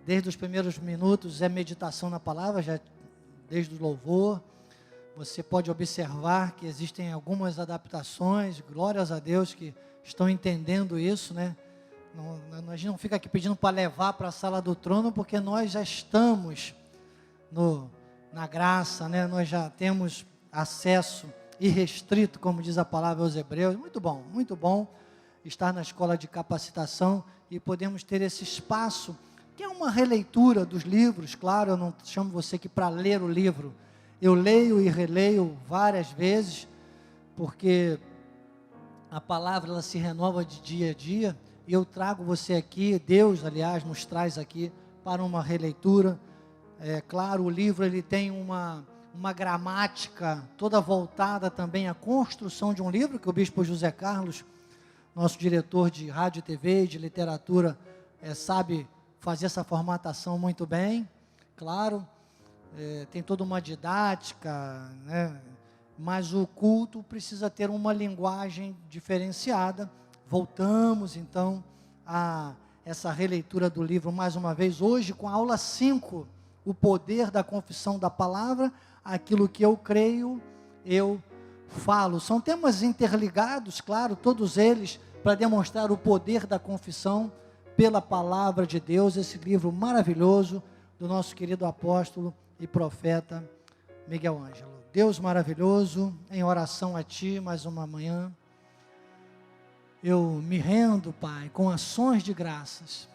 desde os primeiros minutos é meditação na palavra, já desde o louvor. Você pode observar que existem algumas adaptações, glórias a Deus que estão entendendo isso, né? A gente não fica aqui pedindo para levar para a sala do trono, porque nós já estamos na graça, né? Nós já temos acesso irrestrito, como diz a palavra aos Hebreus. Muito bom estar na escola de capacitação e podemos ter esse espaço, que é uma releitura dos livros. Claro, eu não chamo você aqui para ler o livro, eu leio e releio várias vezes, porque a palavra ela se renova de dia a dia, e eu trago você aqui, Deus, aliás, nos traz aqui para uma releitura. Claro, o livro ele tem uma gramática toda voltada também à construção de um livro, que o bispo José Carlos, nosso diretor de rádio e TV, de literatura, sabe fazer essa formatação muito bem. Claro, tem toda uma didática, né? Mas o culto precisa ter uma linguagem diferenciada. Voltamos então a essa releitura do livro mais uma vez, hoje com a aula 5, o poder da confissão da palavra. Aquilo que eu creio, eu falo. São temas interligados, claro, todos eles para demonstrar o poder da confissão pela palavra de Deus. Esse livro maravilhoso do nosso querido apóstolo e profeta Miguel Ângelo. Deus maravilhoso, em oração a Ti mais uma manhã, eu me rendo, Pai, com ações de graças,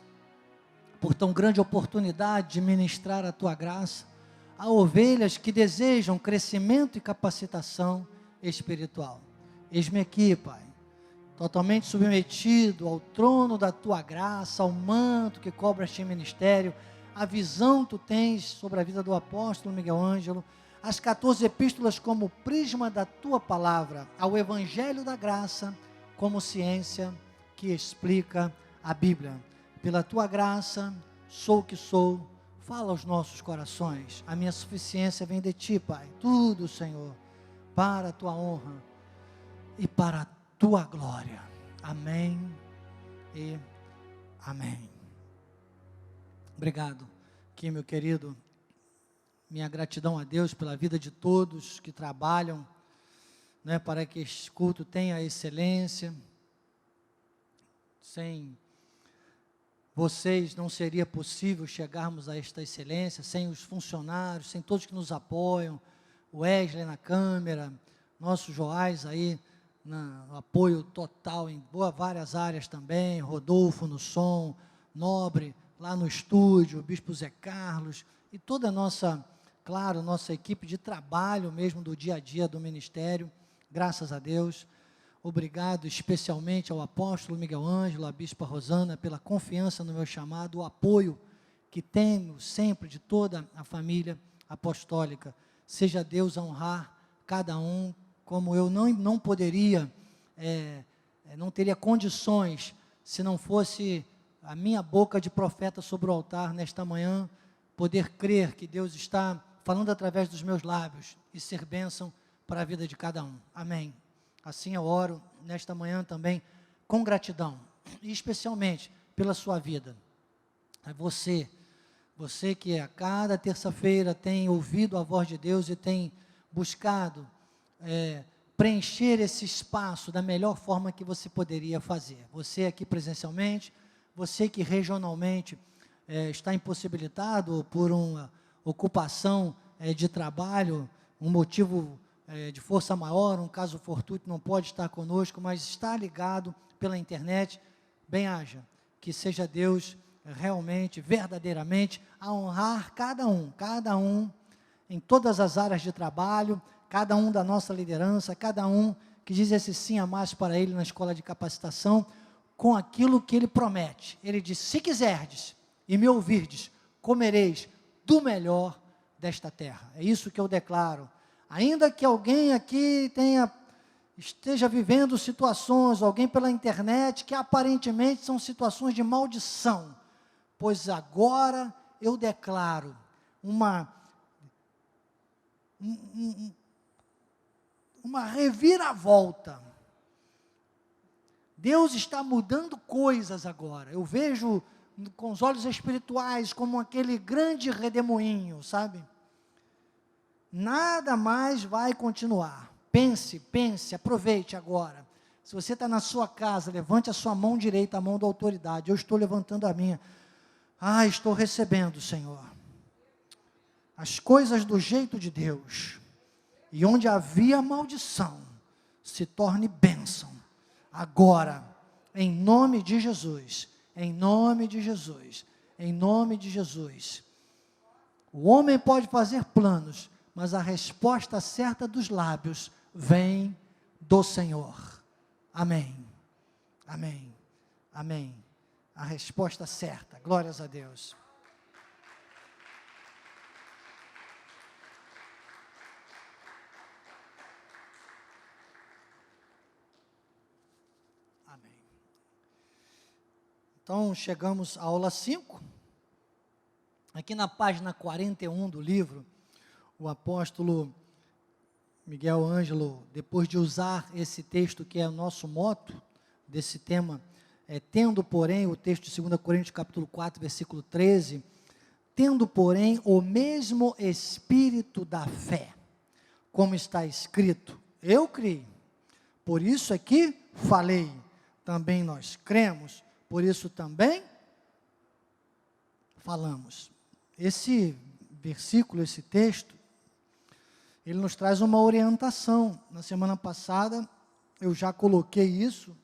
por tão grande oportunidade de ministrar a Tua graça a ovelhas que desejam crescimento e capacitação espiritual. Eis-me aqui, Pai, totalmente submetido ao trono da Tua graça, ao manto que cobre este ministério, a visão que Tu tens sobre a vida do apóstolo Miguel Ângelo, as 14 epístolas como prisma da Tua palavra, ao Evangelho da graça como ciência que explica a Bíblia. Pela Tua graça, sou o que sou, fala aos nossos corações. A minha suficiência vem de Ti, Pai. Tudo, Senhor, para a Tua honra e para a Tua glória. Amém e amém. Obrigado, aqui, meu querido. Minha gratidão a Deus pela vida de todos que trabalham, né, para que este culto tenha excelência. Sem vocês não seria possível chegarmos a esta excelência, sem os funcionários, sem todos que nos apoiam, o Wesley na câmera, nosso Joás aí no apoio total em várias áreas também, Rodolfo no som, Nobre lá no estúdio, o bispo Zé Carlos e toda a nossa, claro, nossa equipe de trabalho mesmo do dia a dia do ministério. Graças a Deus. Obrigado especialmente ao apóstolo Miguel Ângelo, à bispa Rosana, pela confiança no meu chamado, o apoio que tenho sempre de toda a família apostólica. Seja Deus a honrar cada um, como eu não poderia, não teria condições, se não fosse a minha boca de profeta sobre o altar nesta manhã, poder crer que Deus está falando através dos meus lábios e ser bênção para a vida de cada um. Amém. Assim eu oro nesta manhã também com gratidão, e especialmente pela sua vida. Você que a cada terça-feira tem ouvido a voz de Deus e tem buscado preencher esse espaço da melhor forma que você poderia fazer. Você aqui presencialmente, você que regionalmente está impossibilitado por uma ocupação de trabalho, um motivo de força maior, um caso fortuito, não pode estar conosco, mas está ligado pela internet, bem-haja, que seja Deus realmente, verdadeiramente, a honrar cada um, em todas as áreas de trabalho, cada um da nossa liderança, cada um que diz esse sim a mais para Ele na escola de capacitação, com aquilo que Ele promete. Ele diz: se quiserdes e me ouvirdes, comereis do melhor desta terra. É isso que eu declaro. Ainda que alguém aqui esteja vivendo situações, alguém pela internet, que aparentemente são situações de maldição, pois agora eu declaro uma reviravolta. Deus está mudando coisas agora. Eu vejo com os olhos espirituais, como aquele grande redemoinho, sabe? Nada mais vai continuar. Pense, aproveite agora. Se você está na sua casa, levante a sua mão direita, a mão da autoridade. Eu estou levantando a minha. Estou recebendo, Senhor. As coisas do jeito de Deus. E onde havia maldição, se torne bênção. Agora, em nome de Jesus, em nome de Jesus, em nome de Jesus. O homem pode fazer planos, mas a resposta certa dos lábios vem do Senhor. Amém, amém, amém. A resposta certa, glórias a Deus. Amém. Então, chegamos à aula 5. Aqui na página 41 do livro, o apóstolo Miguel Ângelo, depois de usar esse texto que é o nosso moto desse tema, tendo, porém, o texto de 2 Coríntios capítulo 4, versículo 13, tendo, porém, o mesmo espírito da fé, como está escrito, eu criei, por isso é que falei, também nós cremos, por isso também falamos. Esse versículo, esse texto, ele nos traz uma orientação. Na semana passada, eu já coloquei isso.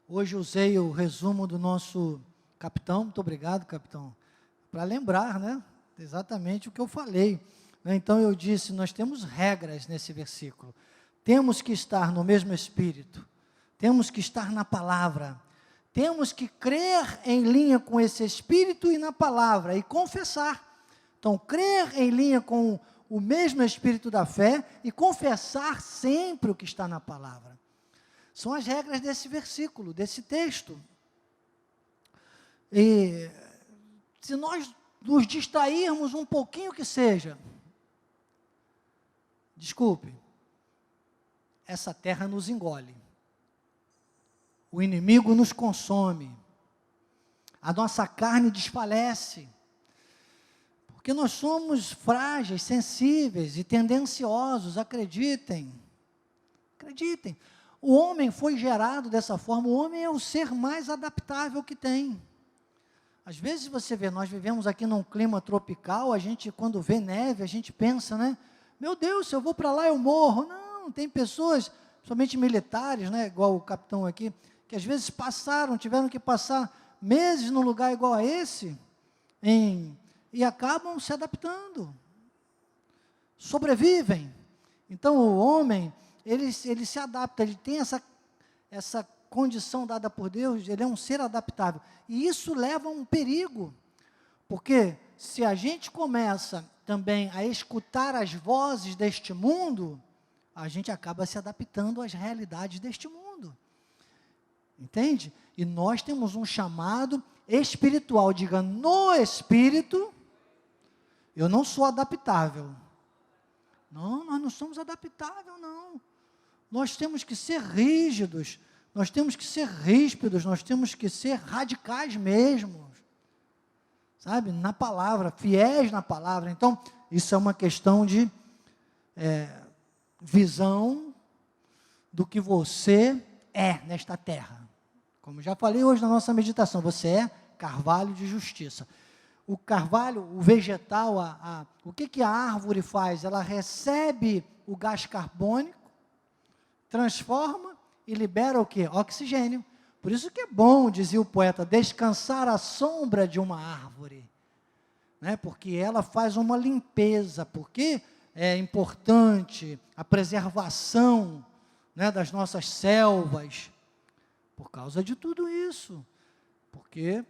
Hoje usei o resumo do nosso capitão, muito obrigado, capitão, para lembrar, né, exatamente o que eu falei. Então eu disse, nós temos regras nesse versículo. Temos que estar no mesmo espírito, temos que estar na palavra, temos que crer em linha com esse espírito e na palavra, e confessar. Então, crer em linha com o mesmo espírito da fé e confessar sempre o que está na palavra. São as regras desse versículo, desse texto. E se nós nos distrairmos um pouquinho que seja, desculpe, essa terra nos engole. O inimigo nos consome. A nossa carne desfalece. Porque nós somos frágeis, sensíveis e tendenciosos, acreditem. Acreditem. O homem foi gerado dessa forma, o homem é o ser mais adaptável que tem. Às vezes você vê, nós vivemos aqui num clima tropical, a gente quando vê neve, a gente pensa, né? Meu Deus, se eu vou para lá eu morro. Não, tem pessoas, somente militares, né? Igual o capitão aqui, que às vezes tiveram que passar meses num lugar igual a esse, e acabam se adaptando, sobrevivem. Então o homem, ele se adapta, ele tem essa condição dada por Deus, ele é um ser adaptável, e isso leva a um perigo, porque se a gente começa também a escutar as vozes deste mundo, a gente acaba se adaptando às realidades deste mundo, entende? E nós temos um chamado espiritual, diga, no espírito, eu não sou adaptável. Não, nós não somos adaptáveis, não. Nós temos que ser rígidos, nós temos que ser ríspidos, nós temos que ser radicais mesmo, sabe? Na palavra, fiéis na palavra. Então, isso é uma questão de visão do que você é nesta terra. Como já falei hoje na nossa meditação, você é carvalho de justiça. O carvalho, o vegetal, o que a árvore faz? Ela recebe o gás carbônico, transforma e libera o quê? Oxigênio. Por isso que é bom, dizia o poeta, descansar à sombra de uma árvore, né? Porque ela faz uma limpeza, porque é importante a preservação, né, das nossas selvas, por causa de tudo isso, porque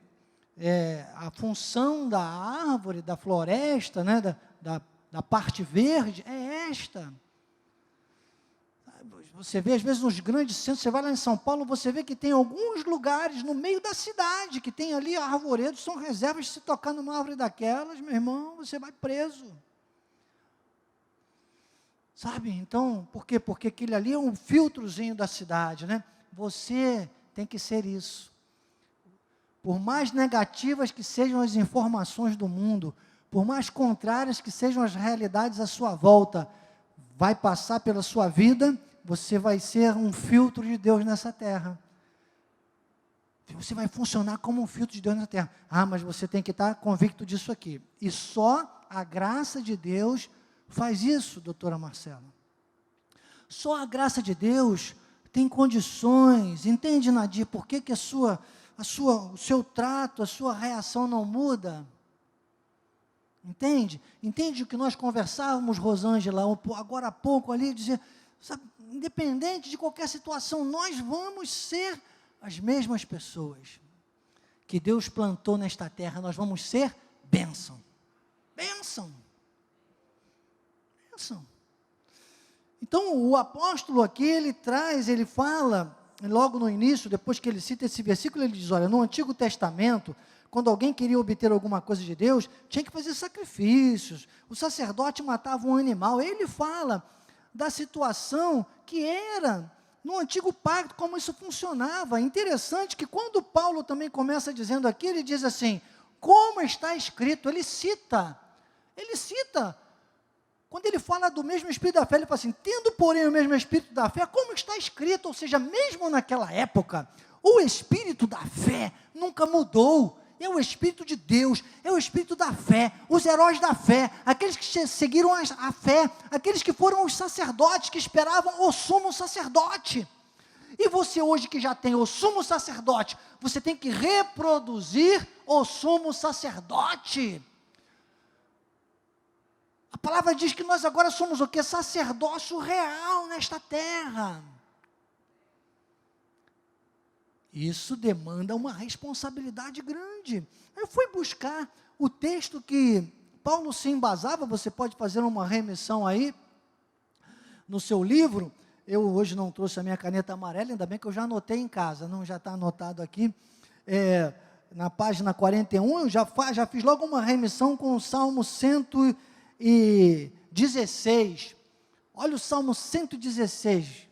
a função da árvore, da floresta, né, da parte verde, é esta. Você vê, às vezes, nos grandes centros, você vai lá em São Paulo, você vê que tem alguns lugares no meio da cidade, que tem ali arvoredos, são reservas, se tocar numa árvore daquelas, meu irmão, você vai preso. Sabe, então, por quê? Porque aquele ali é um filtrozinho da cidade, né? Você tem que ser isso. por mais negativas que sejam as informações do mundo, por mais contrárias que sejam as realidades à sua volta, vai passar pela sua vida, você vai ser um filtro de Deus nessa terra. Você vai funcionar como um filtro de Deus nessa terra. Ah, mas você tem que estar convicto disso aqui. E só a graça de Deus faz isso, doutora Marcela. Só a graça de Deus tem condições. Entende, Nadir, por que o seu trato, a sua reação não muda? Entende? Entende o que nós conversávamos, Rosângela, agora há pouco ali, dizer, sabe, independente de qualquer situação, nós vamos ser as mesmas pessoas que Deus plantou nesta terra, nós vamos ser bênção. Bênção. Bênção. Então, o apóstolo aqui, ele fala, logo no início, depois que ele cita esse versículo, ele diz, olha, no Antigo Testamento, quando alguém queria obter alguma coisa de Deus, tinha que fazer sacrifícios, o sacerdote matava um animal, ele fala da situação que era no Antigo Pacto, como isso funcionava. Interessante que quando Paulo também começa dizendo aqui, ele diz assim, como está escrito, ele cita, quando ele fala do mesmo Espírito da fé, ele fala assim, tendo porém o mesmo Espírito da fé, como está escrito, ou seja, mesmo naquela época, o Espírito da fé nunca mudou, é o Espírito de Deus, é o Espírito da fé, os heróis da fé, aqueles que seguiram a fé, aqueles que foram os sacerdotes, que esperavam o sumo sacerdote. E você hoje que já tem o sumo sacerdote, você tem que reproduzir o sumo sacerdote. A palavra diz que nós agora somos o quê? Sacerdócio real nesta terra. Isso demanda uma responsabilidade grande. Eu fui buscar o texto que Paulo se embasava, você pode fazer uma remissão aí, no seu livro. Eu hoje não trouxe a minha caneta amarela, ainda bem que eu já anotei em casa, não, já está anotado aqui, na página 41, eu já fiz logo uma remissão com o Salmo 116, olha o Salmo 116,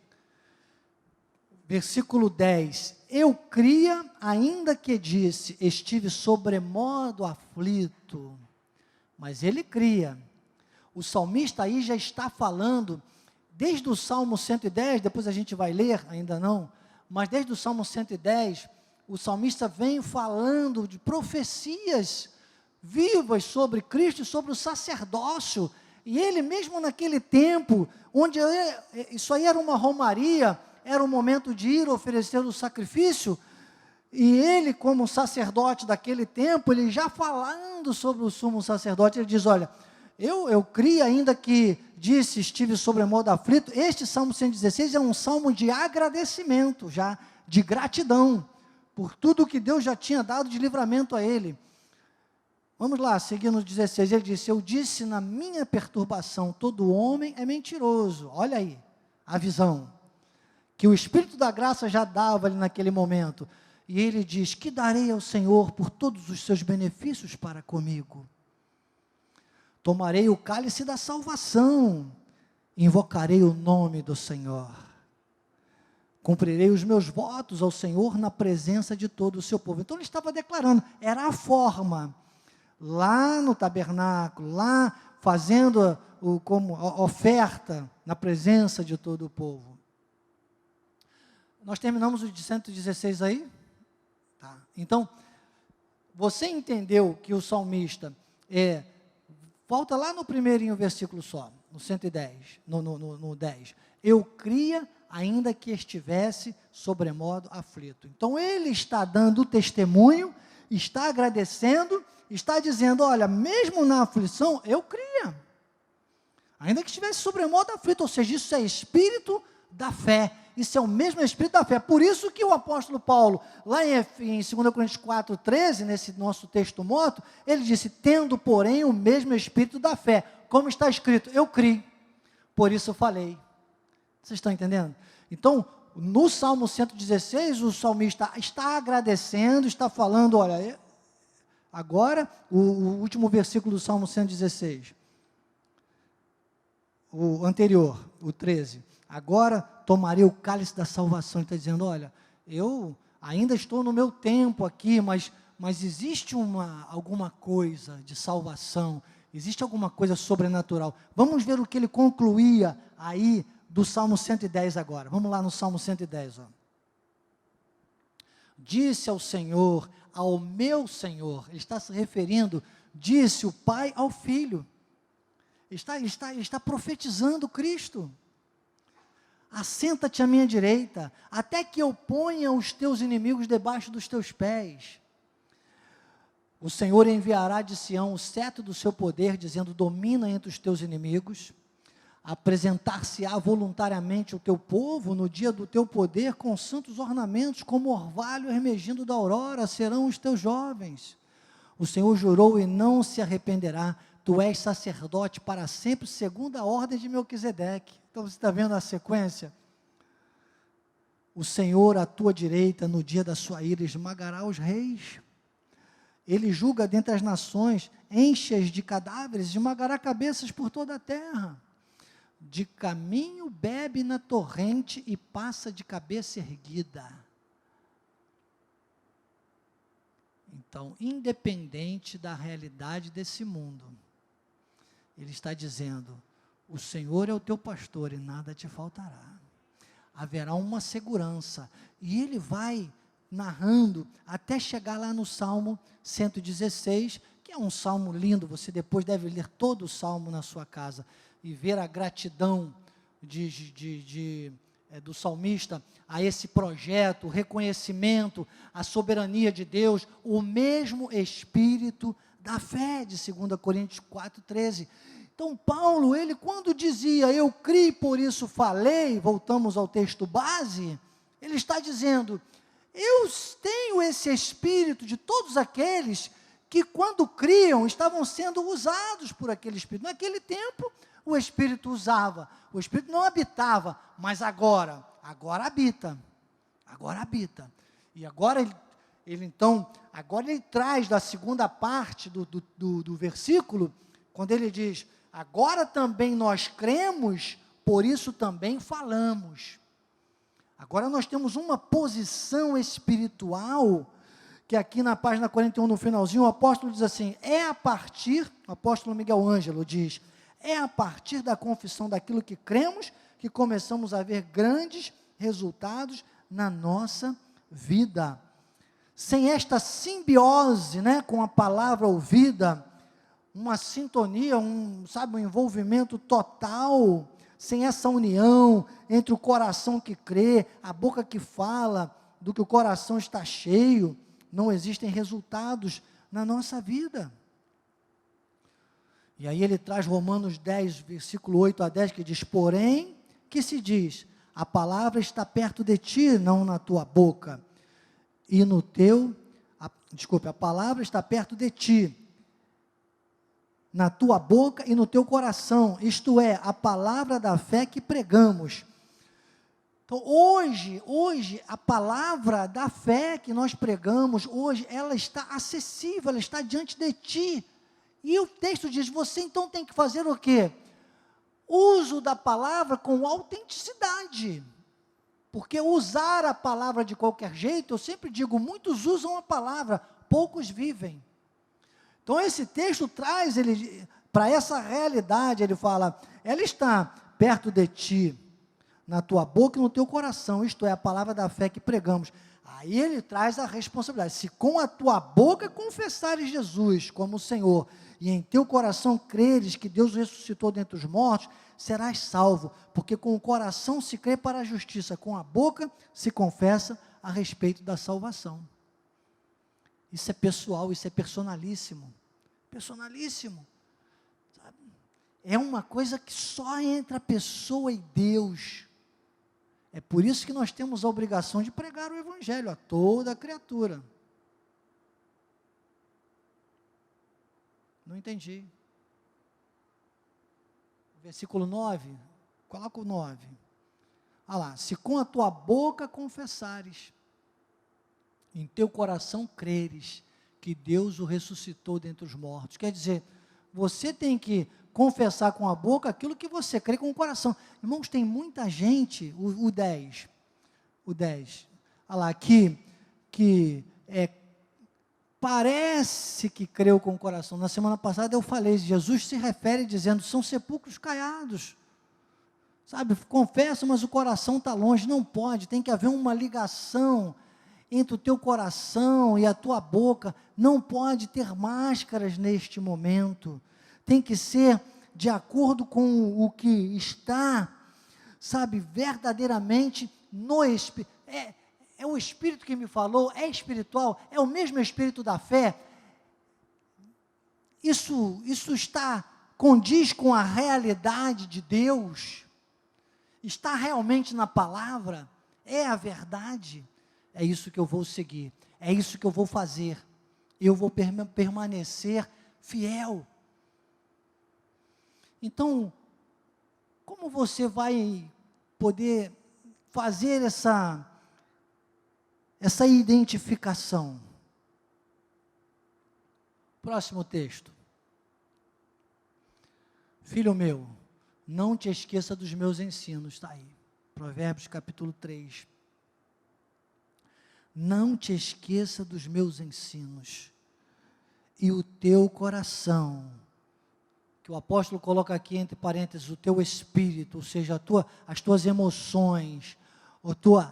versículo 10, eu cria, ainda que disse, estive sobremodo aflito, mas ele cria. O salmista aí já está falando, desde o Salmo 110, depois a gente vai ler, ainda não, mas desde o Salmo 110, o salmista vem falando de profecias vivas sobre Cristo e sobre o sacerdócio, e ele mesmo naquele tempo, onde isso aí era uma romaria, era o momento de ir oferecer o sacrifício, e ele como sacerdote daquele tempo, ele já falando sobre o sumo sacerdote, ele diz, olha, eu criei ainda que disse, estive sobremodo aflito. Este Salmo 116 é um salmo de agradecimento, já, de gratidão, por tudo que Deus já tinha dado de livramento a ele. Vamos lá, seguindo no 16, ele disse, eu disse na minha perturbação, todo homem é mentiroso. Olha aí, a visão que o Espírito da graça já dava ali naquele momento, e ele diz, que darei ao Senhor por todos os seus benefícios para comigo? Tomarei o cálice da salvação, invocarei o nome do Senhor, cumprirei os meus votos ao Senhor na presença de todo o seu povo. Então ele estava declarando, era a forma, lá no tabernáculo, lá fazendo como a oferta na presença de todo o povo. Nós terminamos o de 116 aí? Tá. Então, você entendeu que o salmista, volta lá no primeirinho versículo só, no 110, no 10. Eu cria, ainda que estivesse sobremodo aflito. Então, ele está dando o testemunho, está agradecendo, está dizendo, olha, mesmo na aflição, eu cria. Ainda que estivesse sobremodo aflito, ou seja, isso é espírito da fé. Isso é o mesmo Espírito da fé. Por isso que o apóstolo Paulo, lá em 2 Coríntios 4:13, nesse nosso texto morto, ele disse, tendo, porém, o mesmo Espírito da fé. Como está escrito, eu criei, por isso eu falei. Vocês estão entendendo? Então, no Salmo 116, o salmista está agradecendo, está falando, olha, agora, o último versículo do Salmo 116, o anterior, o 13, agora tomarei o cálice da salvação. Ele está dizendo, olha, ainda estou no meu tempo aqui, mas existe alguma coisa de salvação, existe alguma coisa sobrenatural. Vamos ver o que ele concluía aí do Salmo 110 agora. Vamos lá no Salmo 110, ó. Disse ao Senhor, ao meu Senhor, ele está se referindo, disse o Pai ao Filho, está profetizando Cristo. Assenta-te à minha direita, até que eu ponha os teus inimigos debaixo dos teus pés. O Senhor enviará de Sião o cetro do seu poder, dizendo, domina entre os teus inimigos. Apresentar-se-á voluntariamente o teu povo no dia do teu poder, com santos ornamentos, como orvalho emergindo da aurora, serão os teus jovens. O Senhor jurou e não se arrependerá, tu és sacerdote para sempre, segundo a ordem de Melquisedeque. Então você está vendo a sequência? O Senhor à tua direita, no dia da sua ira, esmagará os reis. Ele julga dentre as nações, enche-as de cadáveres, esmagará cabeças por toda a terra. De caminho bebe na torrente e passa de cabeça erguida. Então, independente da realidade desse mundo, ele está dizendo, o Senhor é o teu pastor e nada te faltará. Haverá uma segurança, e ele vai narrando, até chegar lá no Salmo 116, que é um salmo lindo, você depois deve ler todo o salmo na sua casa, e ver a gratidão do salmista a esse projeto, o reconhecimento, a soberania de Deus, o mesmo espírito da fé, de 2 Coríntios 4,13. Então Paulo, ele quando dizia, eu criei, por isso falei, voltamos ao texto base, ele está dizendo, eu tenho esse espírito de todos aqueles que quando criam, estavam sendo usados por aquele espírito. Naquele tempo, o Espírito usava, o Espírito não habitava, mas agora habita, e agora ele traz da segunda parte do versículo, quando ele diz, agora também nós cremos, por isso também falamos. Agora nós temos uma posição espiritual, que aqui na página 41, no finalzinho, o apóstolo diz assim, o apóstolo Miguel Ângelo diz, é a partir da confissão daquilo que cremos, que começamos a ver grandes resultados na nossa vida. Sem esta simbiose, com a palavra ouvida, uma sintonia, um envolvimento total, sem essa união entre o coração que crê, a boca que fala, do que o coração está cheio, não existem resultados na nossa vida. E aí ele traz Romanos 10, versículo 8 a 10, que diz, porém, que se diz, a palavra está perto de ti, não na tua boca, e no teu, a palavra está perto de ti, na tua boca e no teu coração, isto é, a palavra da fé que pregamos. Então, hoje, a palavra da fé que nós pregamos, hoje, ela está acessível, ela está diante de ti. E o texto diz, você então tem que fazer o quê? Uso da palavra com autenticidade. Porque usar a palavra de qualquer jeito, eu sempre digo, muitos usam a palavra, poucos vivem. Então esse texto traz para essa realidade, ele fala, ela está perto de ti, na tua boca e no teu coração, isto é, a palavra da fé que pregamos. Aí ele traz a responsabilidade, se com a tua boca confessares Jesus como Senhor, e em teu coração creres que Deus ressuscitou dentre os mortos, serás salvo, porque com o coração se crê para a justiça, com a boca se confessa a respeito da salvação. Isso é pessoal, isso é personalíssimo, sabe? É uma coisa que só entre a pessoa e Deus. É por isso que nós temos a obrigação de pregar o Evangelho a toda criatura. Não entendi. Versículo 9, coloca o 9. Olha lá, se com a tua boca confessares, em teu coração creres, que Deus o ressuscitou dentre os mortos. Quer dizer, você tem que confessar com a boca aquilo que você crê com o coração. Irmãos, tem muita gente, o 10, olha lá, que que parece que creu com o coração. Na semana passada eu falei, Jesus se refere dizendo, são sepulcros caiados. Sabe, confessa, mas o coração está longe. Não pode, tem que haver uma ligação entre o teu coração e a tua boca. Não pode ter máscaras neste momento. Tem que ser de acordo com o que está, sabe, verdadeiramente no Espírito. É o Espírito que me falou, é espiritual, é o mesmo Espírito da fé. Isso condiz com a realidade de Deus? Está realmente na palavra? É a verdade? É isso que eu vou seguir, é isso que eu vou fazer. Eu vou permanecer fiel. Então, como você vai poder fazer essa identificação? Próximo texto. Filho meu, não te esqueça dos meus ensinos, está aí. Provérbios capítulo 3. Não te esqueça dos meus ensinos, e o teu coração, que o apóstolo coloca aqui entre parênteses, o teu espírito, ou seja, as tuas emoções,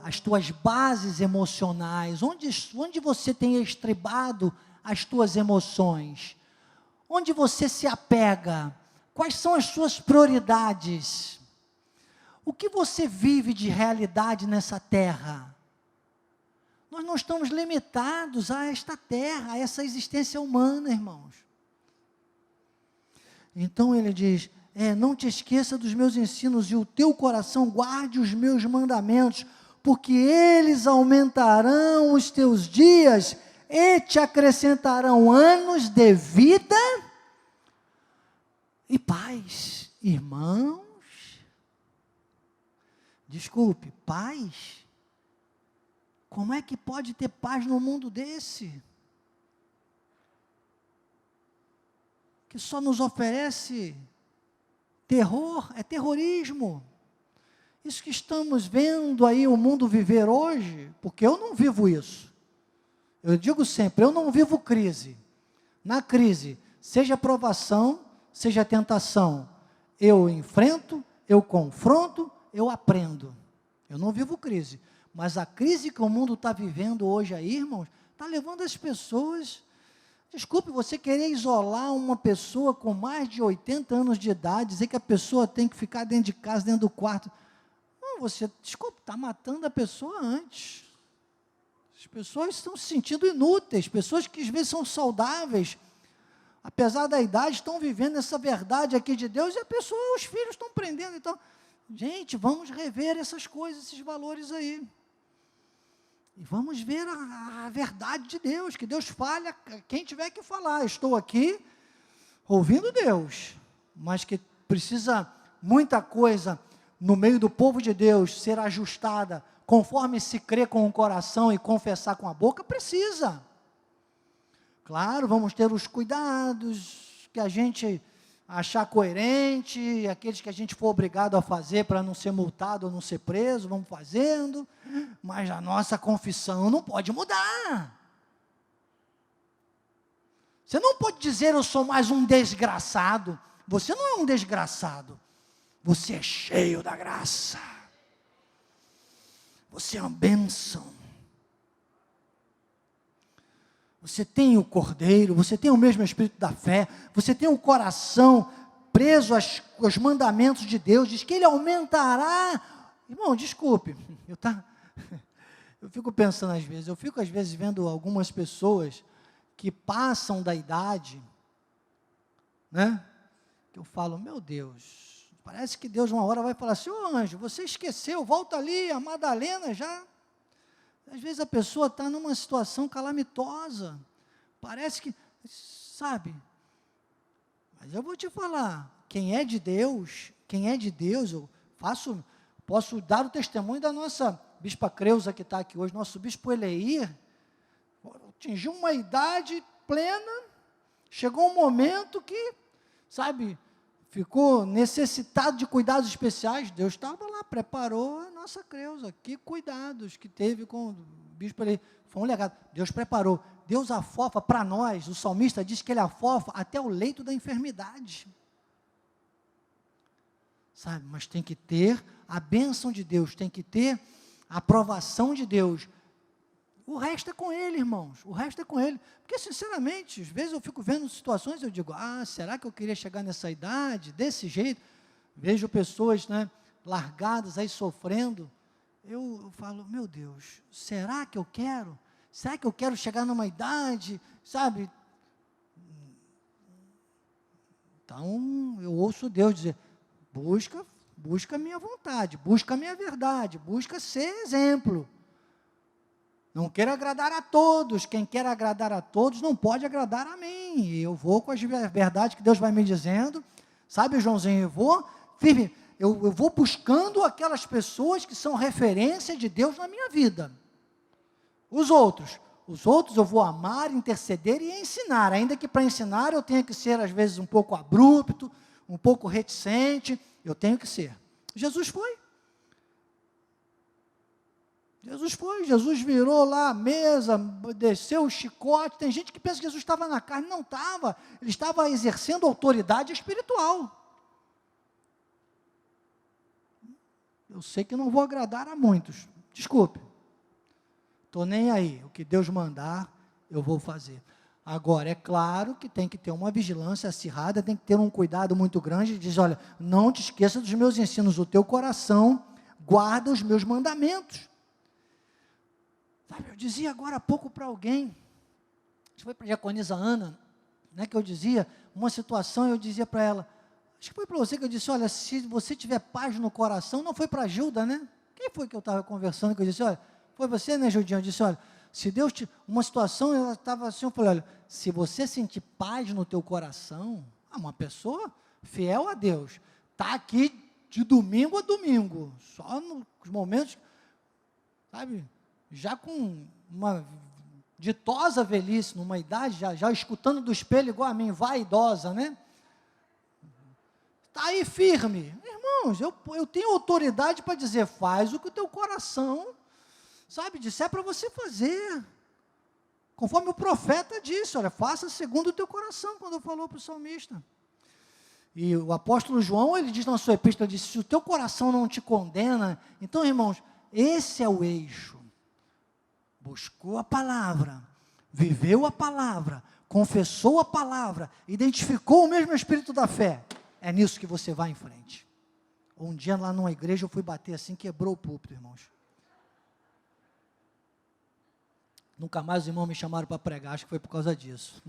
as tuas bases emocionais, onde você tem estribado as tuas emoções, onde você se apega, quais são as suas prioridades, o que você vive de realidade nessa terra. Nós não estamos limitados a esta terra, a essa existência humana, irmãos. Então ele diz, não te esqueça dos meus ensinos, e o teu coração guarde os meus mandamentos, porque eles aumentarão os teus dias, e te acrescentarão anos de vida e paz. Irmãos, desculpe, paz? Como é que pode ter paz no mundo desse? Que só nos oferece terror, é terrorismo. Isso que estamos vendo aí o mundo viver hoje, porque eu não vivo isso. Eu digo sempre, eu não vivo crise. Na crise, seja provação, seja tentação, eu enfrento, eu confronto, eu aprendo. Eu não vivo crise. Mas a crise que o mundo está vivendo hoje aí, irmãos, está levando as pessoas... Desculpe, você querer isolar uma pessoa com mais de 80 anos de idade, dizer que a pessoa tem que ficar dentro de casa, dentro do quarto. Não, desculpe, está matando a pessoa antes. As pessoas estão se sentindo inúteis, pessoas que às vezes são saudáveis, apesar da idade, estão vivendo essa verdade aqui de Deus, e os filhos estão prendendo. Então, gente, vamos rever essas coisas, esses valores aí. E vamos ver a verdade de Deus, que Deus fale a quem tiver que falar. Estou aqui ouvindo Deus, mas que precisa muita coisa no meio do povo de Deus ser ajustada, conforme se crê com o coração e confessar com a boca, precisa. Claro, vamos ter os cuidados que a gente achar coerente, aqueles que a gente for obrigado a fazer para não ser multado ou não ser preso, vamos fazendo, mas a nossa confissão não pode mudar. Você não pode dizer, eu sou mais um desgraçado. Você não é um desgraçado, você é cheio da graça, você é uma bênção. Você tem o Cordeiro, você tem o mesmo Espírito da fé, você tem o coração preso aos mandamentos de Deus, diz que Ele aumentará. Irmão, desculpe, eu fico pensando às vezes, vendo algumas pessoas que passam da idade, né? Que eu falo, meu Deus, parece que Deus uma hora vai falar assim, ô anjo, você esqueceu, volta ali, a Madalena já... Às vezes a pessoa está numa situação calamitosa, parece que, sabe, mas eu vou te falar, quem é de Deus, eu posso dar o testemunho da nossa bispa Creuza que está aqui hoje, nosso bispo Eleir, atingiu uma idade plena, chegou um momento que, sabe, ficou necessitado de cuidados especiais, Deus estava lá, preparou a nossa Creuza. Que cuidados que teve com o bispo ali, foi um legado. Deus preparou, Deus afofa para nós, o salmista diz que ele afofa até o leito da enfermidade. Sabe, mas tem que ter a bênção de Deus, tem que ter a aprovação de Deus. O resto é com Ele, irmãos, o resto é com Ele. Porque, sinceramente, às vezes eu fico vendo situações e eu digo, será que eu queria chegar nessa idade, desse jeito? Vejo pessoas, né, largadas aí, sofrendo. Eu falo, meu Deus, será que eu quero? Será que eu quero chegar numa idade, sabe? Então, eu ouço Deus dizer, busca a minha vontade, busca a minha verdade, busca ser exemplo. Não quero agradar a todos, quem quer agradar a todos não pode agradar a mim. Eu vou com as verdades que Deus vai me dizendo, sabe, Joãozinho, eu vou firme, eu vou buscando aquelas pessoas que são referência de Deus na minha vida. Os outros eu vou amar, interceder e ensinar, ainda que para ensinar eu tenha que ser às vezes um pouco abrupto, um pouco reticente, eu tenho que ser. Jesus foi. Jesus virou lá a mesa, desceu o chicote. Tem gente que pensa que Jesus estava na carne, não estava, ele estava exercendo autoridade espiritual. Eu sei que não vou agradar a muitos, desculpe, estou nem aí, o que Deus mandar, eu vou fazer. Agora, é claro que tem que ter uma vigilância acirrada, tem que ter um cuidado muito grande, diz, olha, não te esqueça dos meus ensinos, o teu coração guarda os meus mandamentos. Sabe, eu dizia agora há pouco para alguém, acho que foi para a diaconisa Ana, né, que eu dizia, uma situação, eu dizia para ela, acho que foi para você que eu disse, olha, se você tiver paz no coração, não foi para a Gilda, né? Quem foi que eu estava conversando, que eu disse, olha, foi você, né, Gildinha? Eu disse, olha, se Deus te... Uma situação, ela estava assim, eu falei, olha, se você sentir paz no teu coração, uma pessoa fiel a Deus, está aqui de domingo a domingo, só nos momentos, sabe, já com uma ditosa velhice, numa idade, já escutando do espelho igual a mim, vaidosa, né? Está aí firme. Irmãos, eu tenho autoridade para dizer, faz o que o teu coração, sabe, disser para você fazer. Conforme o profeta disse, olha, faça segundo o teu coração, quando falou para o salmista. E o apóstolo João, ele diz na sua epístola, ele disse, se o teu coração não te condena, então, irmãos, esse é o eixo. Buscou a palavra, viveu a palavra, confessou a palavra, identificou o mesmo espírito da fé, é nisso que você vai em frente. Um dia lá numa igreja eu fui bater assim, quebrou o púlpito, irmãos. Nunca mais os irmãos me chamaram para pregar, acho que foi por causa disso.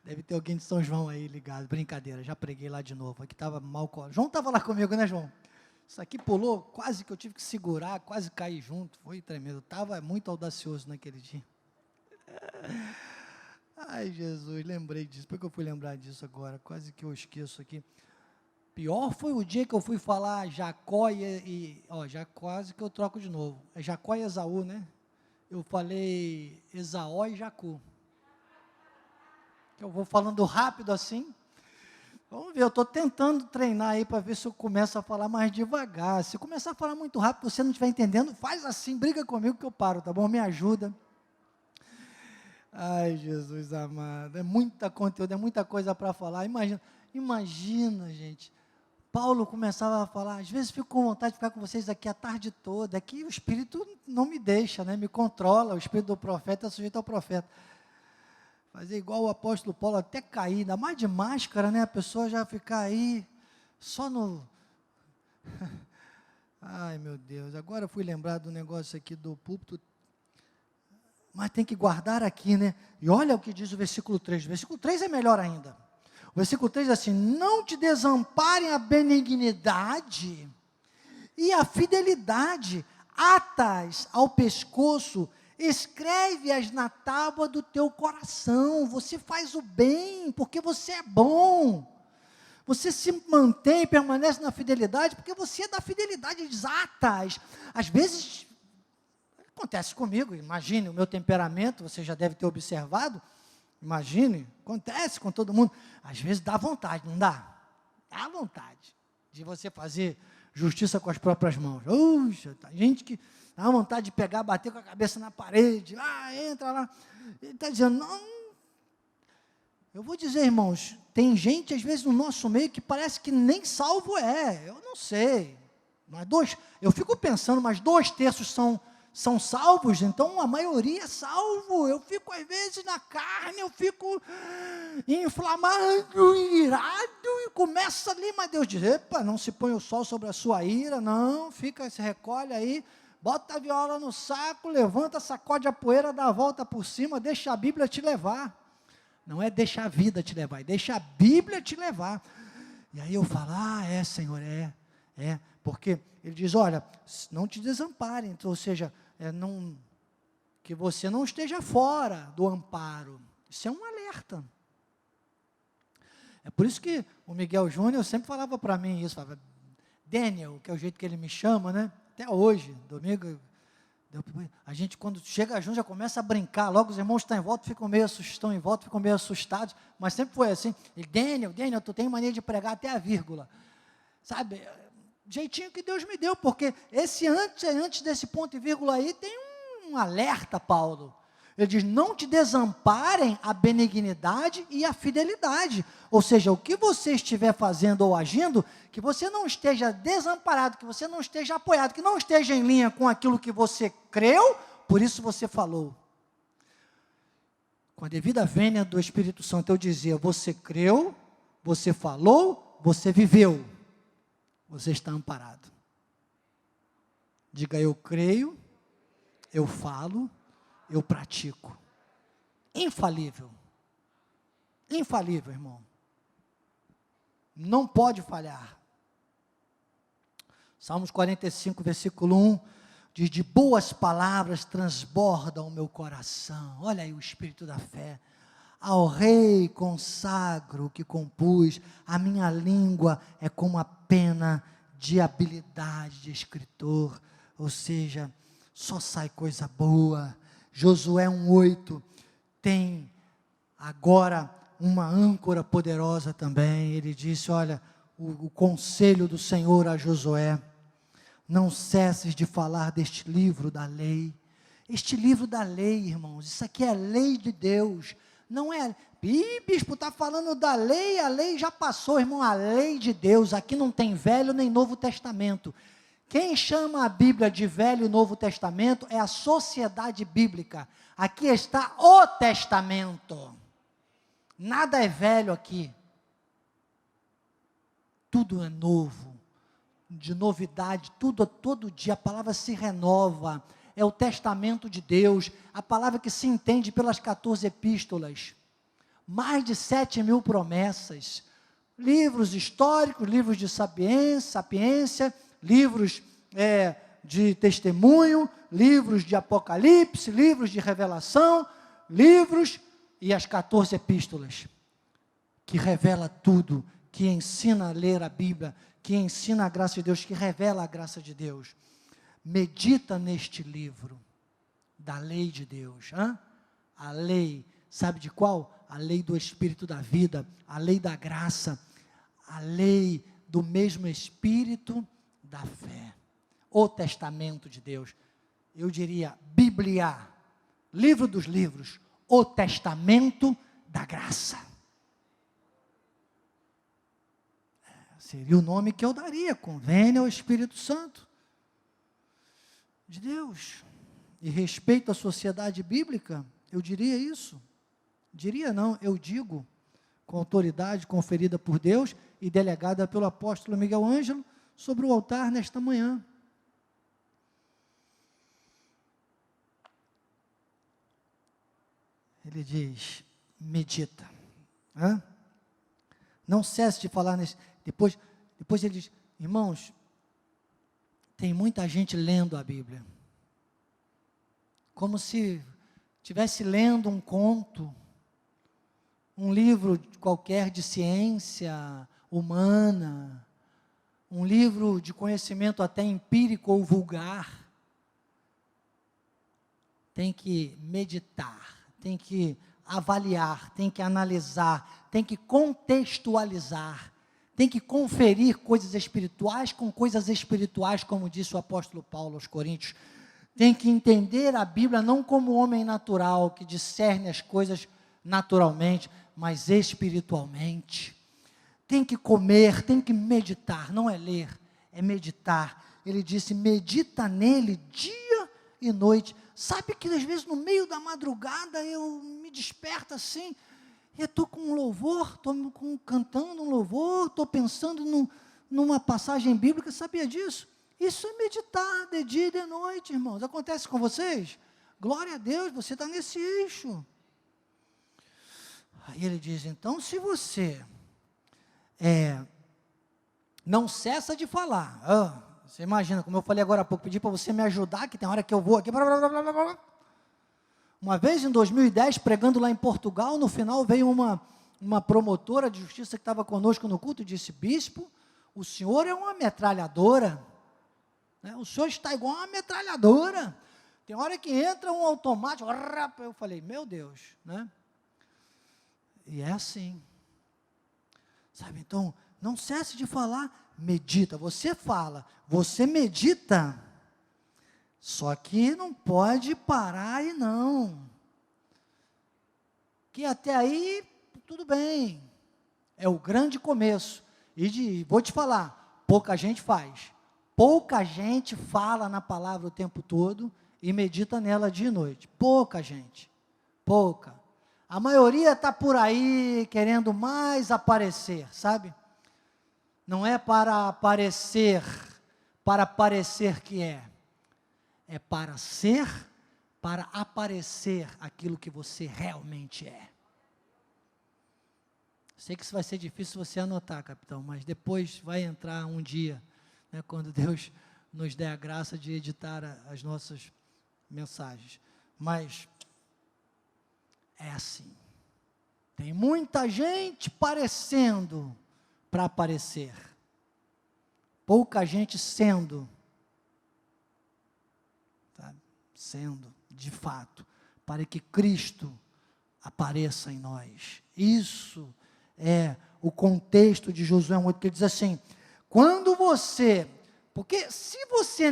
Deve ter alguém de São João aí ligado, brincadeira, já preguei lá de novo, aqui estava mal, João estava lá comigo, né, João? Isso aqui pulou, quase que eu tive que segurar, quase caí junto, foi tremendo, estava muito audacioso naquele dia. Ai, Jesus, lembrei disso, por que eu fui lembrar disso agora? Quase que eu esqueço aqui. Pior foi o dia que eu fui falar Jacó já quase que eu troco de novo, é Jacó e Esaú, né? Eu falei Esaú e Jacó. Eu vou falando rápido assim. Vamos ver, eu estou tentando treinar aí para ver se eu começo a falar mais devagar. Se eu começar a falar muito rápido, você não estiver entendendo, faz assim, briga comigo que eu paro, tá bom? Me ajuda. Ai, Jesus amado, é muita conteúdo, é muita coisa para falar. Imagina, gente, Paulo começava a falar, às vezes fico com vontade de ficar com vocês aqui a tarde toda, é que o Espírito não me deixa, né? Me controla, o Espírito do profeta é sujeito ao profeta. Fazer igual o apóstolo Paulo, até cair, ainda mais de máscara, né? A pessoa já ficar aí, só no... Ai, meu Deus, agora eu fui lembrar do negócio aqui do púlpito, mas tem que guardar aqui, né? E olha o que diz o versículo 3, o versículo 3 é melhor ainda. O versículo 3 diz assim, não te desamparem a benignidade e a fidelidade, atas ao pescoço, escreve-as na tábua do teu coração. Você faz o bem, porque você é bom. Você se mantém, permanece na fidelidade, porque você é da fidelidade exatas. Às vezes, acontece comigo, imagine o meu temperamento, você já deve ter observado, imagine, acontece com todo mundo. Às vezes dá vontade, não dá? Dá vontade de você fazer justiça com as próprias mãos. Puxa, tem gente que dá vontade de pegar, bater com a cabeça na parede, entra lá. Ele está dizendo, não. Eu vou dizer, irmãos, tem gente, às vezes, no nosso meio, que parece que nem salvo é. Eu não sei. Eu fico pensando, mas 2/3 são salvos, então a maioria é salvo. Eu fico, às vezes, na carne, eu fico inflamado, irado, e começa ali, mas Deus diz, epa, não se põe o sol sobre a sua ira, não, se recolhe aí, bota a viola no saco, levanta, sacode a poeira, dá a volta por cima, deixa a Bíblia te levar. Não é deixa a vida te levar, é deixa a Bíblia te levar. E aí eu falo, Senhor, porque ele diz, olha, não te desamparem, então, ou seja, que você não esteja fora do amparo. Isso é um alerta. É por isso que o Miguel Júnior sempre falava para mim isso, falava, Daniel, que é o jeito que ele me chama, né? Até hoje, domingo, a gente quando chega junto já começa a brincar, logo os irmãos estão em volta, ficam meio assustados, mas sempre foi assim, e Daniel, tu tem mania de pregar até a vírgula, sabe, jeitinho que Deus me deu, porque antes desse ponto e vírgula aí, tem um alerta, Paulo. Ele diz, não te desamparem a benignidade e a fidelidade. Ou seja, o que você estiver fazendo ou agindo, que você não esteja desamparado, que você não esteja apoiado, que não esteja em linha com aquilo que você creu, por isso você falou. Com a devida vênia do Espírito Santo, eu dizia, você creu, você falou, você viveu. Você está amparado. Diga, eu creio, eu falo, eu pratico. Infalível. Infalível, irmão. Não pode falhar. Salmos 45, versículo 1, diz, de boas palavras transborda o meu coração. Olha aí o espírito da fé. Ao rei consagro o que compus, a minha língua é como a pena de habilidade de escritor, ou seja, só sai coisa boa. Josué 1:8 tem agora uma âncora poderosa também. Ele disse, olha, o conselho do Senhor a Josué, não cesses de falar deste livro da lei. Este livro da lei, irmãos, isso aqui é a lei de Deus. Não é, bispo, está falando da lei, a lei já passou, irmão, a lei de Deus, aqui não tem Velho nem Novo Testamento. Quem chama a Bíblia de Velho e Novo Testamento é a sociedade bíblica. Aqui está o Testamento. Nada é velho aqui. Tudo é novo, de novidade, todo dia a palavra se renova. É o testamento de Deus, a palavra que se entende pelas 14 epístolas, mais de 7.000 promessas, livros históricos, livros de sapiência, livros de testemunho, livros de Apocalipse, livros de Revelação, livros e as 14 epístolas, que revela tudo, que ensina a ler a Bíblia, que ensina a graça de Deus, que revela a graça de Deus. Medita neste livro da lei de Deus. A lei, sabe de qual? A lei do Espírito da vida, a lei da graça, a lei do mesmo Espírito da fé. O testamento de Deus. Eu diria, Bíblia, livro dos livros, o testamento da graça. Seria o nome que eu daria, convênio ao Espírito Santo de Deus, e respeito à sociedade bíblica, eu diria isso, eu digo, com autoridade conferida por Deus, e delegada pelo apóstolo Miguel Ângelo, sobre o altar nesta manhã. Ele diz, medita, não cesse de falar nesse, depois ele diz, irmãos, tem muita gente lendo a Bíblia, como se estivesse lendo um conto, um livro qualquer de ciência humana, um livro de conhecimento até empírico ou vulgar. Tem que meditar, tem que avaliar, tem que analisar, tem que contextualizar, tem que conferir coisas espirituais com coisas espirituais, como disse o apóstolo Paulo aos Coríntios. Tem que entender a Bíblia não como homem natural, que discerne as coisas naturalmente, mas espiritualmente. Tem que comer, tem que meditar, não é ler, é meditar. Ele disse, medita nele dia e noite. Sabe que às vezes no meio da madrugada eu me desperto assim, eu estou com um louvor, estou cantando um louvor, estou pensando numa passagem bíblica, sabia disso? Isso é meditar de dia e de noite, irmãos. Acontece com vocês? Glória a Deus, você está nesse eixo. Aí ele diz, então se você não cessa de falar, você imagina, como eu falei agora há pouco, pedi para você me ajudar, que tem hora que eu vou aqui, blá, blá, blá, blá, blá. Uma vez em 2010, pregando lá em Portugal, no final veio uma promotora de justiça que estava conosco no culto e disse, bispo, o senhor é uma metralhadora, né? O senhor está igual uma metralhadora, tem hora que entra um automático, eu falei, meu Deus, né? E é assim, sabe, então, não cesse de falar, medita, você fala, você medita, só que não pode parar aí não, que até aí, tudo bem, é o grande começo, vou te falar, pouca gente faz, pouca gente fala na palavra o tempo todo, e medita nela dia e noite, pouca gente, pouca, a maioria está por aí, querendo mais aparecer, sabe, não é para parecer que é para ser, para aparecer aquilo que você realmente é. Sei que isso vai ser difícil você anotar, capitão, mas depois vai entrar um dia, né, quando Deus nos der a graça de editar as nossas mensagens. Mas é assim. Tem muita gente parecendo para aparecer. Pouca gente sendo, sabe? Sendo, de fato, para que Cristo apareça em nós. Isso é o contexto de Josué 1:8, que ele diz assim, quando você, porque se você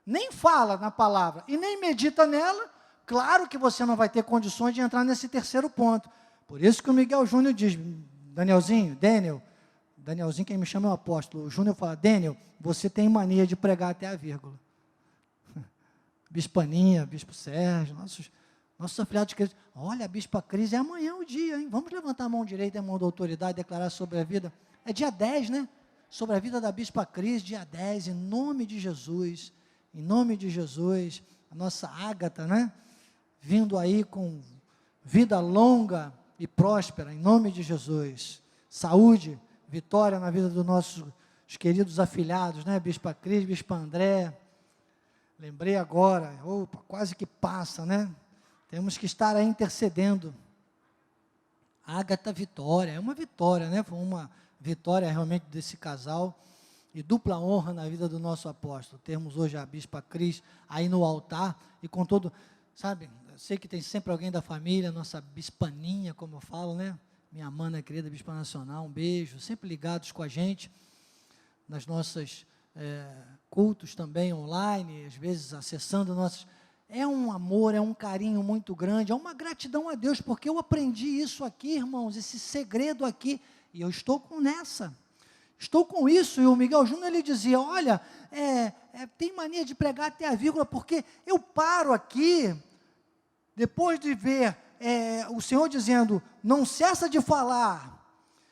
nem fala na palavra e nem medita nela, claro que você não vai ter condições de entrar nesse terceiro ponto. Por isso que o Miguel Júnior diz, Danielzinho, quem me chama é o apóstolo, o Júnior fala, Daniel, você tem mania de pregar até a vírgula. Bispa Aninha, Bispo Sérgio, nossos afiliados queridos, olha, a Bispa Cris, é amanhã o dia, hein? Vamos levantar a mão direita e a mão da autoridade, declarar sobre a vida, é dia 10, né? Sobre a vida da Bispa Cris, dia 10, em nome de Jesus, a nossa Ágata, né? Vindo aí com vida longa e próspera, em nome de Jesus, saúde, vitória na vida dos nossos queridos afilhados, né? Bispa Cris, Bispa André, lembrei agora, opa, quase que passa, né? Temos que estar aí intercedendo. Ágata Vitória, é uma vitória, né? Foi uma vitória realmente desse casal, e dupla honra na vida do nosso apóstolo. Temos hoje a Bispa Cris aí no altar, e com todo, sabe, eu sei que tem sempre alguém da família, nossa Bispaninha, como eu falo, né? Minha mana querida Bispa Nacional, um beijo, sempre ligados com a gente, nas nossas cultos também online, às vezes acessando nossos, é um amor, é um carinho muito grande, é uma gratidão a Deus, porque eu aprendi isso aqui, irmãos, esse segredo aqui, e eu estou com isso, e o Miguel Júnior, ele dizia, olha, tem mania de pregar até a vírgula, porque eu paro aqui, depois de ver o Senhor dizendo, não cessa de falar,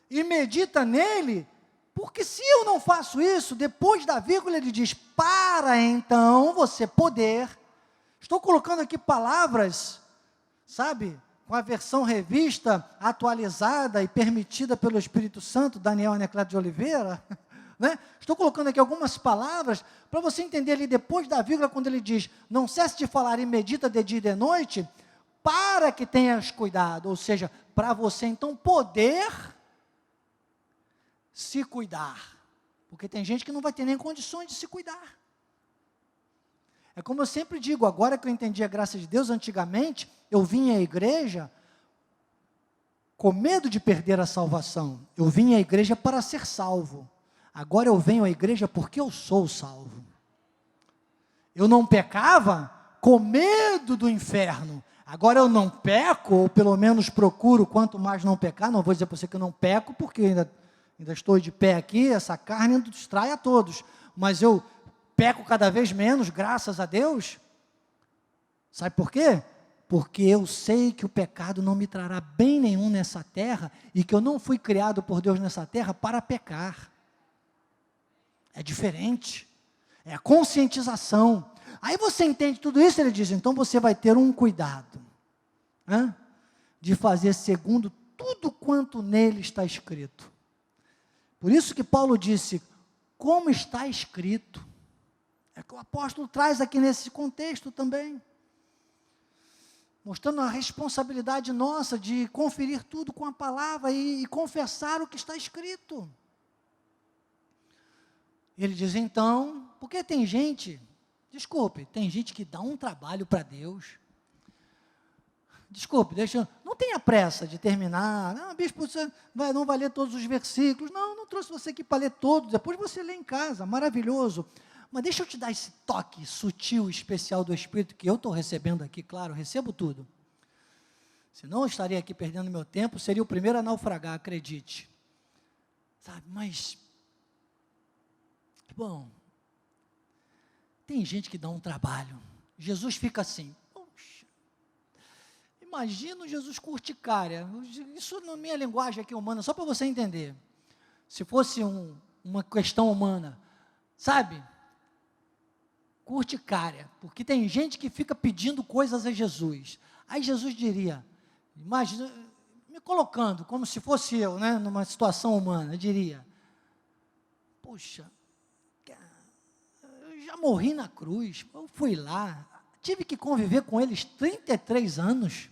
e medita nele, porque se eu não faço isso, depois da vírgula ele diz, para então você poder, estou colocando aqui palavras, sabe, com a versão revista, atualizada e permitida pelo Espírito Santo, Daniel Anacleto de Oliveira, né? Estou colocando aqui algumas palavras, para você entender ali depois da vírgula, quando ele diz, não cesse de falar e medita de dia e de noite, para que tenhas cuidado, ou seja, para você então poder se cuidar, porque tem gente que não vai ter nem condições de se cuidar. É como eu sempre digo, agora que eu entendi a graça de Deus, antigamente, eu vinha à igreja, com medo de perder a salvação. Eu vim à igreja para ser salvo. Agora eu venho à igreja porque eu sou salvo. Eu não pecava com medo do inferno. Agora eu não peco, ou pelo menos procuro quanto mais não pecar. Não vou dizer para você que eu não peco, porque ainda estou de pé aqui, essa carne distrai a todos. Mas eu peco cada vez menos, graças a Deus. Sabe por quê? Porque eu sei que o pecado não me trará bem nenhum nessa terra, e que eu não fui criado por Deus nessa terra para pecar. É diferente, é a conscientização. Aí você entende tudo isso, ele diz, então você vai ter um cuidado, de fazer segundo tudo quanto nele está escrito. Por isso que Paulo disse, como está escrito, é que o apóstolo traz aqui nesse contexto também, mostrando a responsabilidade nossa de conferir tudo com a palavra e confessar o que está escrito. Ele diz, então, porque tem gente, desculpe, tem gente que dá um trabalho para Deus. Desculpe, não tenha pressa de terminar. Não, bispo, você não vai ler todos os versículos. Não trouxe você aqui para ler todos, depois você lê em casa, maravilhoso. Mas deixa eu te dar esse toque sutil, especial do Espírito, que eu estou recebendo aqui, claro, recebo tudo. Senão eu estaria aqui perdendo meu tempo, seria o primeiro a naufragar, acredite. Sabe, mas... Bom, tem gente que dá um trabalho. Jesus fica assim, poxa, imagina o Jesus curticária, isso na minha linguagem aqui humana, só para você entender, se fosse uma questão humana, sabe, curticária, porque tem gente que fica pedindo coisas a Jesus, aí Jesus diria, imagina, me colocando como se fosse eu, numa situação humana, eu diria, poxa, já morri na cruz, eu fui lá, tive que conviver com eles 33 anos,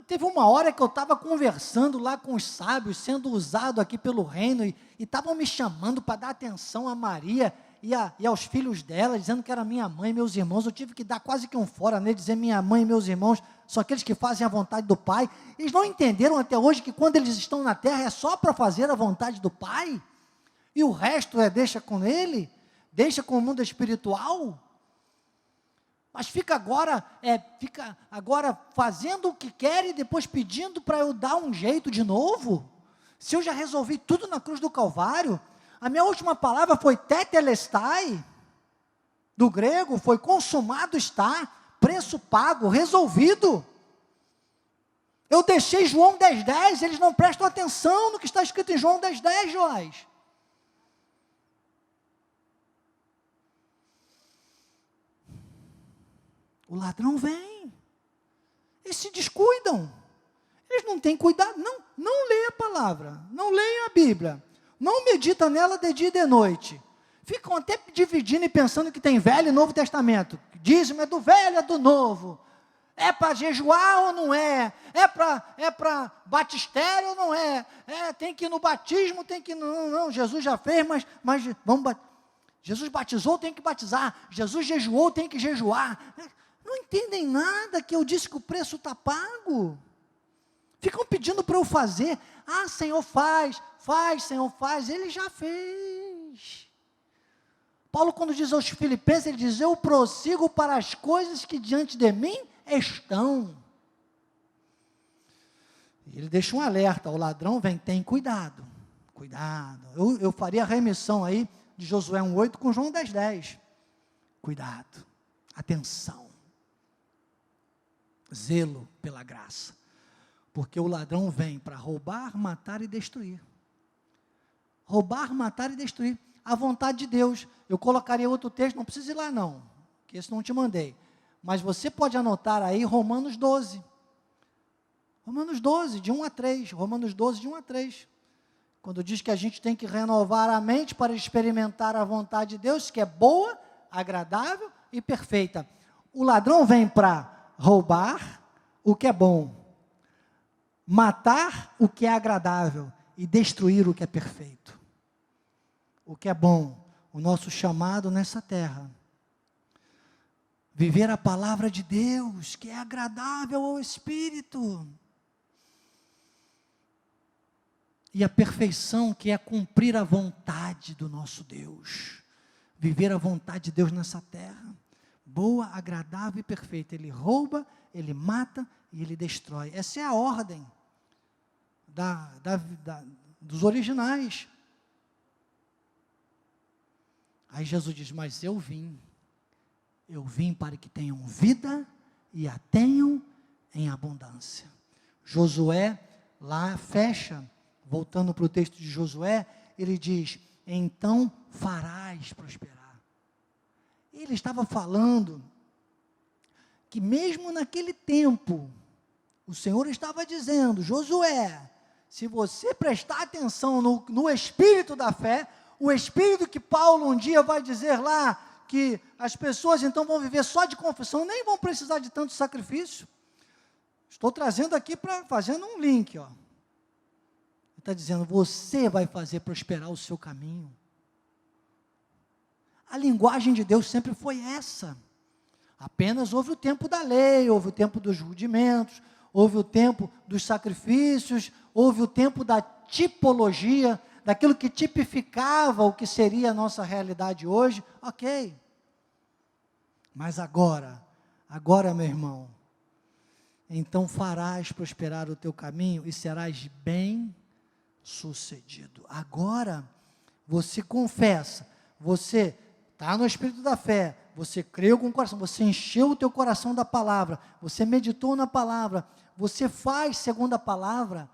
teve uma hora que eu estava conversando lá com os sábios, sendo usado aqui pelo reino, e estavam me chamando para dar atenção a Maria, e aos filhos dela, dizendo que era minha mãe e meus irmãos, eu tive que dar quase que um fora nele, dizer minha mãe e meus irmãos, são aqueles que fazem a vontade do Pai. Eles não entenderam até hoje que quando eles estão na terra, é só para fazer a vontade do Pai, e o resto deixa com ele, deixa com o mundo espiritual, mas fica agora fazendo o que quer e depois pedindo para eu dar um jeito de novo, se eu já resolvi tudo na cruz do Calvário. A minha última palavra foi tetelestai, do grego, foi consumado está, preço pago, resolvido. Eu deixei João 10:10, eles não prestam atenção no que está escrito em João 10:10, Joás. O ladrão vem, eles se descuidam, eles não têm cuidado, não lê a palavra, não leem a Bíblia, não medita nela de dia e de noite, ficam até dividindo e pensando que tem Velho e Novo Testamento, dízimo é do Velho, é do Novo, é para jejuar ou não é para batistério ou não tem que ir no batismo, tem que, não, Jesus já fez, mas Jesus batizou, tem que batizar, Jesus jejuou, tem que jejuar, não entendem nada, que eu disse que o preço está pago, ficam pedindo para eu fazer, Senhor faz, Senhor faz, ele já fez. Paulo quando diz aos Filipenses, ele diz, eu prossigo para as coisas que diante de mim estão. Ele deixa um alerta, o ladrão vem, tem cuidado, eu faria a remissão aí, de Josué 1:8 com João 10:10, cuidado, atenção, zelo pela graça, porque o ladrão vem para roubar, matar e destruir, a vontade de Deus. Eu colocaria outro texto, não precisa ir lá não, que esse não te mandei, mas você pode anotar aí Romanos 12, de 1 a 3, Romanos 12, de 1 a 3, quando diz que a gente tem que renovar a mente para experimentar a vontade de Deus, que é boa, agradável e perfeita. O ladrão vem para roubar o que é bom, matar o que é agradável e destruir o que é perfeito. O que é bom, o nosso chamado nessa terra. Viver a palavra de Deus, que é agradável ao Espírito. e a perfeição, que é cumprir a vontade do nosso Deus, viver a vontade de Deus nessa terra, boa, agradável e perfeita. Ele rouba, ele mata e ele destrói. Essa é a ordem dos originais. Aí Jesus diz, mas eu vim para que tenham vida e a tenham em abundância. Josué, lá fecha, voltando para o texto de Josué, ele diz, então farás prosperar. Ele estava falando que mesmo naquele tempo, o Senhor estava dizendo, Josué, se você prestar atenção no espírito da fé, o espírito que Paulo um dia vai dizer lá, que as pessoas então vão viver só de confissão, nem vão precisar de tanto sacrifício. Estou trazendo aqui fazendo um link, ó. Ele está dizendo, você vai fazer prosperar o seu caminho. A linguagem de Deus sempre foi essa. Apenas houve o tempo da lei, houve o tempo dos rudimentos, houve o tempo dos sacrifícios, houve o tempo da tipologia, daquilo que tipificava o que seria a nossa realidade hoje, ok. Mas agora, meu irmão, então farás prosperar o teu caminho e serás bem sucedido. Agora, você confessa, você está no espírito da fé, você creu com o coração, você encheu o teu coração da palavra, você meditou na palavra, você faz segundo a palavra,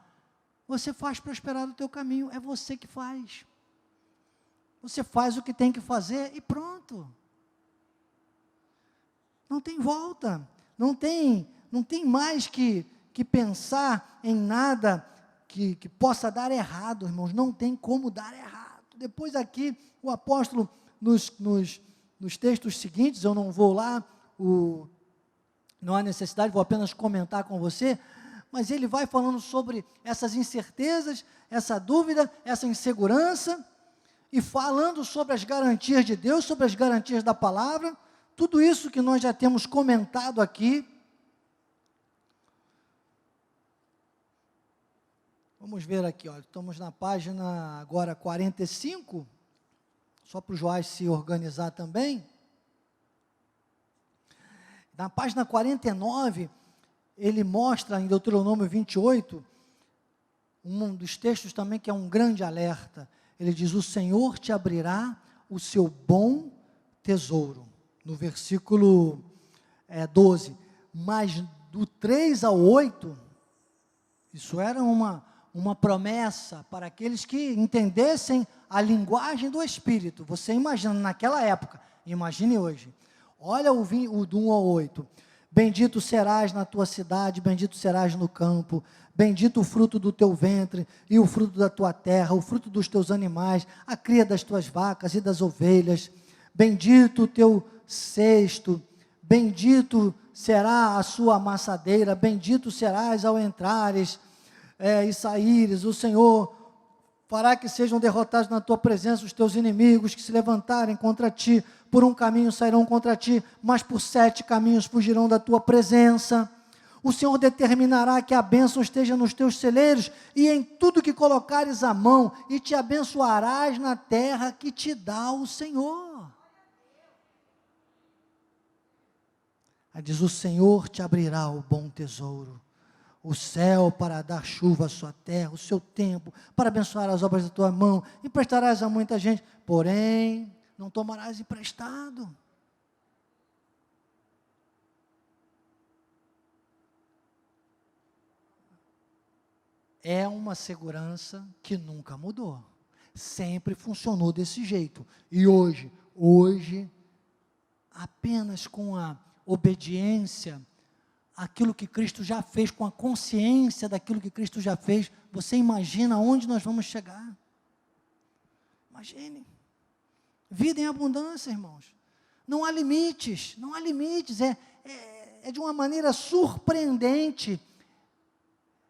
você faz prosperar o teu caminho, é você que faz. Você faz o que tem que fazer e pronto. Não tem volta, não tem mais que pensar em nada que possa dar errado, irmãos, não tem como dar errado. Depois aqui, o apóstolo, nos textos seguintes, eu não vou lá, não há necessidade, vou apenas comentar com você, mas ele vai falando sobre essas incertezas, essa dúvida, essa insegurança, e falando sobre as garantias de Deus, sobre as garantias da palavra, tudo isso que nós já temos comentado aqui. Vamos ver aqui, ó, estamos na página agora 45, só para o Joás se organizar também. Na página 49, ele mostra em Deuteronômio 28, um dos textos também que é um grande alerta. Ele diz, o Senhor te abrirá o seu bom tesouro. No versículo 12. Mas do 3 ao 8, isso era uma promessa para aqueles que entendessem a linguagem do Espírito. Você imagina naquela época, imagine hoje. Olha o do 1 ao 8. Bendito serás na tua cidade, bendito serás no campo, bendito o fruto do teu ventre, e o fruto da tua terra, o fruto dos teus animais, a cria das tuas vacas e das ovelhas, bendito o teu cesto, bendito será a sua amassadeira, bendito serás ao entrares e saíres, o Senhor fará que sejam derrotados na tua presença os teus inimigos que se levantarem contra ti, por um caminho sairão contra ti, mas por 7 caminhos fugirão da tua presença. O Senhor determinará que a bênção esteja nos teus celeiros e em tudo que colocares a mão, e te abençoarás na terra que te dá o Senhor. Aí diz, o Senhor te abrirá o bom tesouro, o céu para dar chuva à sua terra, o seu tempo, para abençoar as obras da tua mão, emprestarás a muita gente, porém, não tomarás emprestado. É uma segurança que nunca mudou, sempre funcionou desse jeito, e hoje, apenas com a obediência, aquilo que Cristo já fez, com a consciência daquilo que Cristo já fez, você imagina onde nós vamos chegar? Imagine, vida em abundância, irmãos, não há limites, é de uma maneira surpreendente,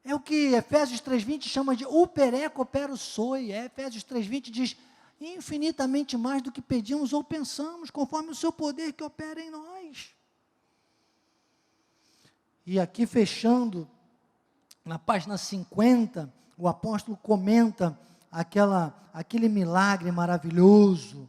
é o que Efésios 3:20 chama de upereko opero soi, Efésios 3:20 diz, infinitamente mais do que pedimos ou pensamos, conforme o seu poder que opera em nós. E aqui fechando, na página 50, o apóstolo comenta aquele milagre maravilhoso,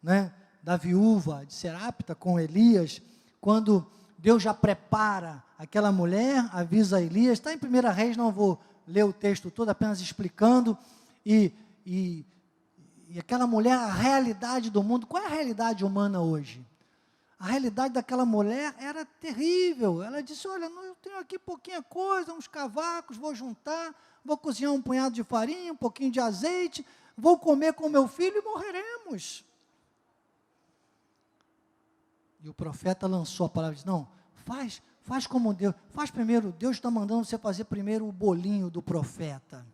né, da viúva de Serapta com Elias, quando Deus já prepara aquela mulher, avisa Elias, está em 1 Reis, não vou ler o texto todo, apenas explicando, e aquela mulher, a realidade do mundo, qual é a realidade humana hoje? A realidade daquela mulher era terrível. Ela disse, olha, eu tenho aqui pouquinha coisa, uns cavacos, vou juntar, vou cozinhar um punhado de farinha, um pouquinho de azeite, vou comer com meu filho e morreremos. E o profeta lançou a palavra, disse, não, faz como Deus, faz primeiro, Deus está mandando você fazer primeiro o bolinho do profeta,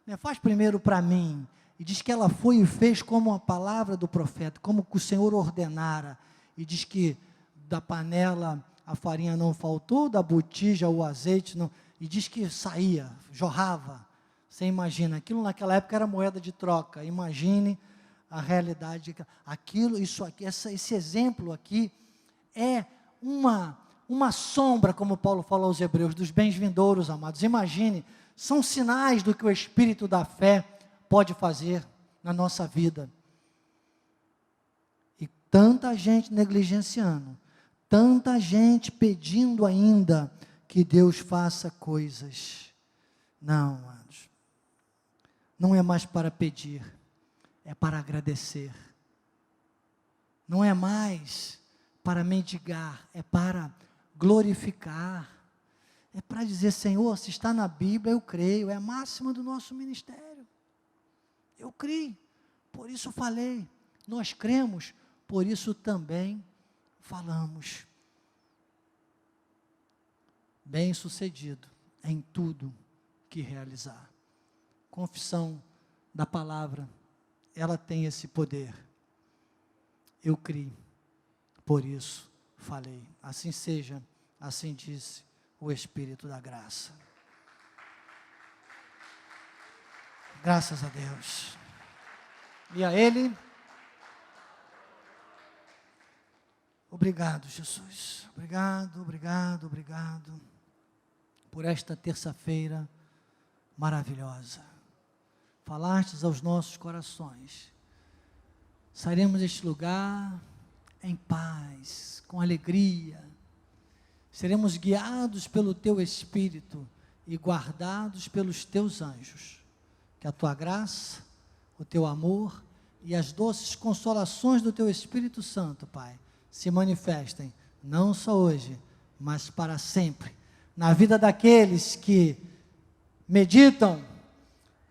né, faz primeiro para mim. E diz que ela foi e fez como a palavra do profeta, como o Senhor ordenara. E diz que da panela a farinha não faltou, da botija o azeite não. E diz que saía, jorrava. Você imagina, aquilo naquela época era moeda de troca. Imagine a realidade. Aquilo, isso aqui, esse exemplo aqui é uma sombra, como Paulo fala aos Hebreus, dos bens vindouros, amados. Imagine, são sinais do que o Espírito da fé pode fazer na nossa vida. E tanta gente negligenciando, tanta gente pedindo ainda que Deus faça coisas. Não, amados, não é mais para pedir, é para agradecer. Não é mais para mendigar, é para glorificar. É para dizer, Senhor, se está na Bíblia, eu creio, é a máxima do nosso ministério. Eu criei, por isso falei. Nós cremos, por isso também falamos. Bem-sucedido em tudo que realizar. Confissão da palavra, ela tem esse poder. Eu criei, por isso falei. Assim seja, assim disse o Espírito da graça. Graças a Deus. E a Ele, obrigado, Jesus. Obrigado, obrigado, obrigado por esta terça-feira maravilhosa. Falastes aos nossos corações. Sairemos deste lugar em paz, com alegria. Seremos guiados pelo Teu Espírito e guardados pelos Teus anjos. Que a Tua graça, o Teu amor e as doces consolações do Teu Espírito Santo, Pai, se manifestem, não só hoje, mas para sempre, na vida daqueles que meditam,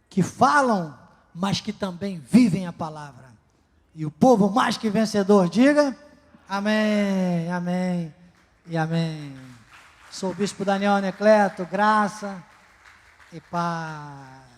que falam, mas que também vivem a palavra. E o povo mais que vencedor, diga, amém, amém e amém. Sou o Bispo Daniel Anacleto, graça e paz.